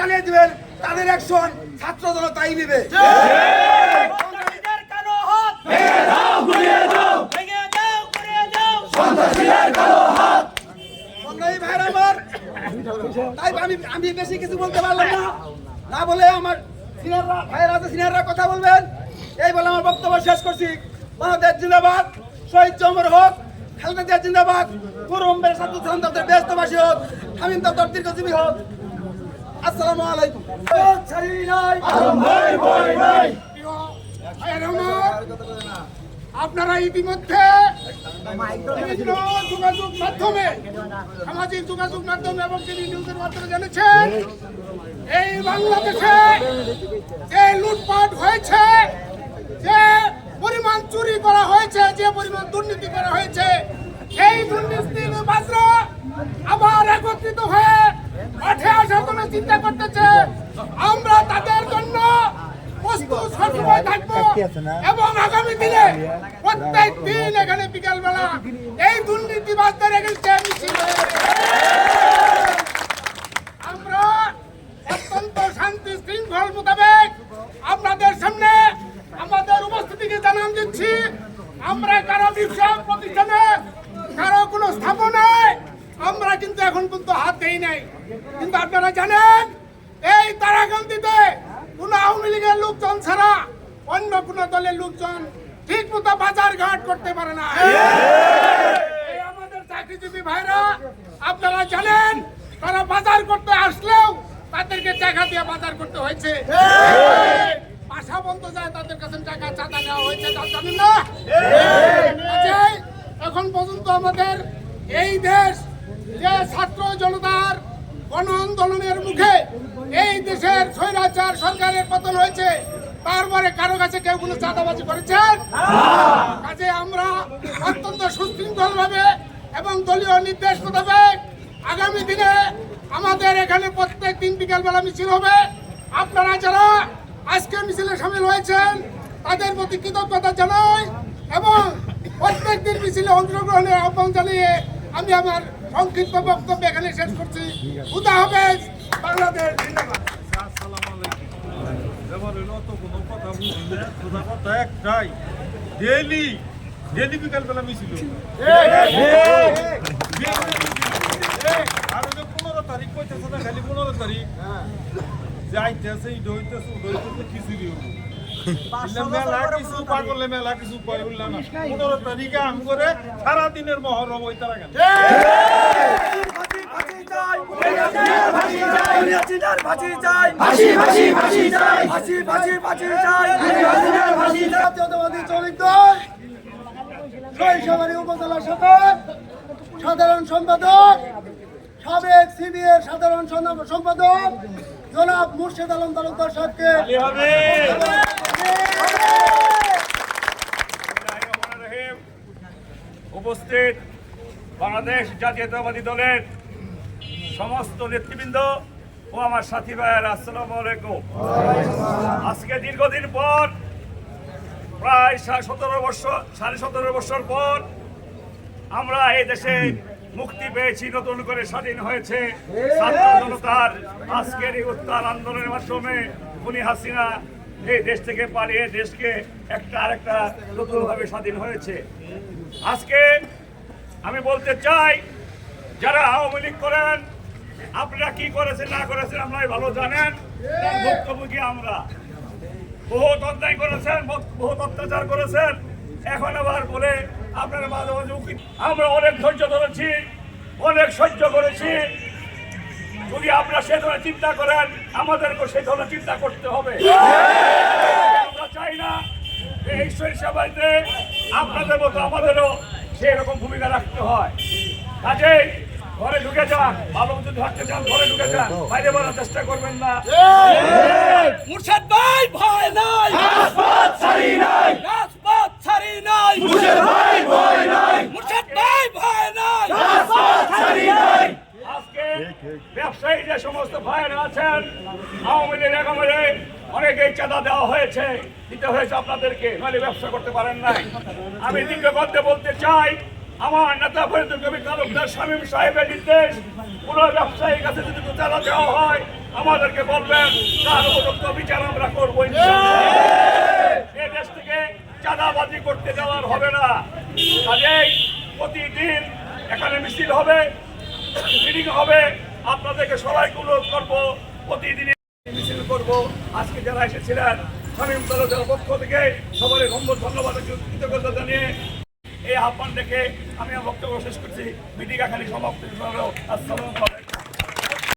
চালিয়ে দিবেন, তাদের অ্যাকশন ছাত্র জনতাই নেবে। তাই আমি বেশি কিছু বলতে পারলাম না, না বলে আমার সিনিয়ররা ভাইয়েরা আছে, সিনিয়ররা কথা বলবেন, এই বলে আমার বক্তব্য শেষ করছি। বাংলাদেশ জিন্দাবাদ, শহীদ অমর হোক, খালেদা জিয়া জিন্দাবাদ, পুরম্বের সাধু সান্তাদের ব্যস্তবাসী হোক, হামিম দপ্তর দীর্ঘজীবী হোক। আসসালামু আলাইকুম। আপনারা ইতিমধ্যে বিভিন্ন যোগাযোগ মাধ্যমে, সামাজিক যোগাযোগ মাধ্যমে এবং টিভি নিউজের মাধ্যমে জেনেছেন এই বাংলাদেশে যে লুটপাট হয়েছে, যে পরিমাণ চুরি করা হয়েছে, যে পরিমাণ দুর্নীতি করা হয়েছে, এই দুর্নীতিবাজরা আবার একত্রিত হয়ে মাঠে আসার জন্য চিন্তা করতেছে। আমরা তাদের জন্য প্রস্তুত সবসময় থাকবো এবং আগামী দিনে প্রত্যেক দিন এখানে বিকাল বেলা এই দুর্নীতিবাজদের এগেইনস্টে মিছিল আমরা অত্যন্ত শান্তি শৃঙ্খল মোতাবেক আপনাদের সামনে আমাদের উপস্থিতিকে জানান দিচ্ছি। আমরা কারো ব্যবসা প্রতিষ্ঠানে, কারো কোনো স্থাপনায় আমরা কিন্তু এখন পর্যন্ত হাত দেই নাই। কিন্তু আপনারা জানেন এই তারাকান্দিতে কোন আওয়ামী লীগের লোকজন ছাড়া অন্য কোন দলের লোকজন ঠিক মতো বাজার ঘাট করতে পারে না। আমাদের চাকরিজীবী ভাইরা আপনারা জানেন, তারা বাজার করতে আসলেও তাদেরকে টাকা দিয়ে বাজার করতে হয়েছে। বাসা বন্ধ যায়, তাদের কাছে টাকা চাঁদা নেওয়া হয়েছে, জানেন না? এখন পর্যন্ত আমাদের এই দেশ যে ছাত্র জনতার গণ আন্দোলনের মুখে এই দেশের স্বৈরাচার সরকারের পতন হয়েছে, তারপরে কারো কাছে কেউ কোনো চাঁদাবাজি করেছেন? কাজে আমরা অত্যন্ত সুশৃঙ্খল ভাবে এবং দলীয় নির্দেশ মোতাবেক আগামী দিনে আমাদের এখানে প্রত্যেক দিন বিকাল বেলা মিছিল হবে। আপনারা যারা আজকে মিছিলে সামিল হয়েছেন তাদের প্রতি কৃতজ্ঞতা জানাই এবং প্রত্যেক দিন মিছিলে অংশগ্রহণের আহ্বান জানিয়ে আমি আমার সংক্ষিপ্ত বক্তব্য এখানে শেষ করছি। খুদা হাফেজ। বাংলাদেশ জিন্দাবাদ। ডেলি বিকাল বেলা মিছিল, আর 15 তারিখ কইতেছে না, খালি 15 তারিখ যে আইতেছে খিচুড়ি মেলা কিছু পাগলে মেলা কিছু কয় বললাম না। 15 তারিখে আম করে সারাদিনের মহরম ওই তারা গেল। উপজেলা শাখার সাধারণ সম্পাদক, সাবেক সিবিএর সাধারণ সম্পাদক জনাব মুর্শেদ আলম তালুকদার সাহেবকে উপস্থিত বাংলাদেশ জাতীয়তাবাদী দলের সমস্ত নেতৃবৃন্দ ও আমার সাথী ভাইয়ের আসসালামু আলাইকুম। আজকে দীর্ঘদিন পর, প্রায় 17.5 বছর পর আমরা এই দেশে মুক্তি পেয়েছি, নতুন করে স্বাধীন হয়েছে ছাত্র জনতার আজকের এই উত্তাল আন্দোলনের মাধ্যমে। খুনি হাসিনা এই দেশ থেকে পালিয়ে দেশকে আরেকটা নতুনভাবে স্বাধীন হয়েছে। আজকে আমি বলতে চাই, যারা আওয়ামী লীগ করেন, আপনারা কি করেছেন না করেছেন আমরাই ভালো জানেন। ভুক্তভোগী আমরা, বহুত অন্যায় করেছেন, বহুত অত্যাচার করেছেন। এখন আবার বলে আপনারা মাঝে মাঝে আমরা অনেক ধৈর্য ধরেছি, অনেক সহ্য করেছি। যদি আপনারা সে ধরনের চিন্তা করেন, আমাদেরকে সেই ধরনের চিন্তা করতে হবে। আমরা চাই না এই সরিষাবাড়িতে আপনাদের মতো আমাদেরও সেই রকম ভূমিকা রাখতে হয়। কাজেই ঘরে ঢুকে যান, ভালো মতো ধরতে চান ঘরে ঢুকে যান, বাইরে বেরোনোর চেষ্টা করবেন না। মুর্শেদ ভাই ভয় নাই, রাজপথ ছাড়ি নাই, রাজপথ ছাড়ি নাই, মুর্শেদ ভাই ভয় নাই, মুর্শেদ ভাই ভয় নাই, রাজপথ ছাড়ি নাই। আজকে ব্যবসায়ী যে সমস্ত ভাইয়েরা আছেন, আওয়ামী লীগ আমলে অনেকেই চাঁদা দেওয়া হয়েছে, দিতে হয়েছে আপনাদেরকে, নাহলে ব্যবসা করতে পারেন নাই। আমি দীর্ঘ গদ্যে বলতে চাই, আমার নেতা ফরিদুল কবির তালুকদার শামীম সাহেবের নির্দেশ, কোন ব্যবসায়ীর কাছে যদি চাঁদা দেওয়া হয় আমাদেরকে বলবেন, তার উপযুক্ত বিচার আমরা করবো। এই দেশ থেকে চাঁদাবাজি করতে দেওয়ার হবে না। কাজেই প্রতিদিন এখানে মিছিল হবে, মিটিং হবে। আপনাদেরকে সবাইকে অনুরোধ করবো, প্রতিদিন মিছিল করবো। আজকে যারা এসেছিলেন শামীম তালুকদারের পক্ষ থেকে সবারই ধন্যবাদ কৃতজ্ঞতা জানিয়ে এই আহ্বান দেখে আমি আমার বক্তব্য শেষ করছি। মিটিং এখানে সমাপ্ত। আসসালামু আলাইকুম।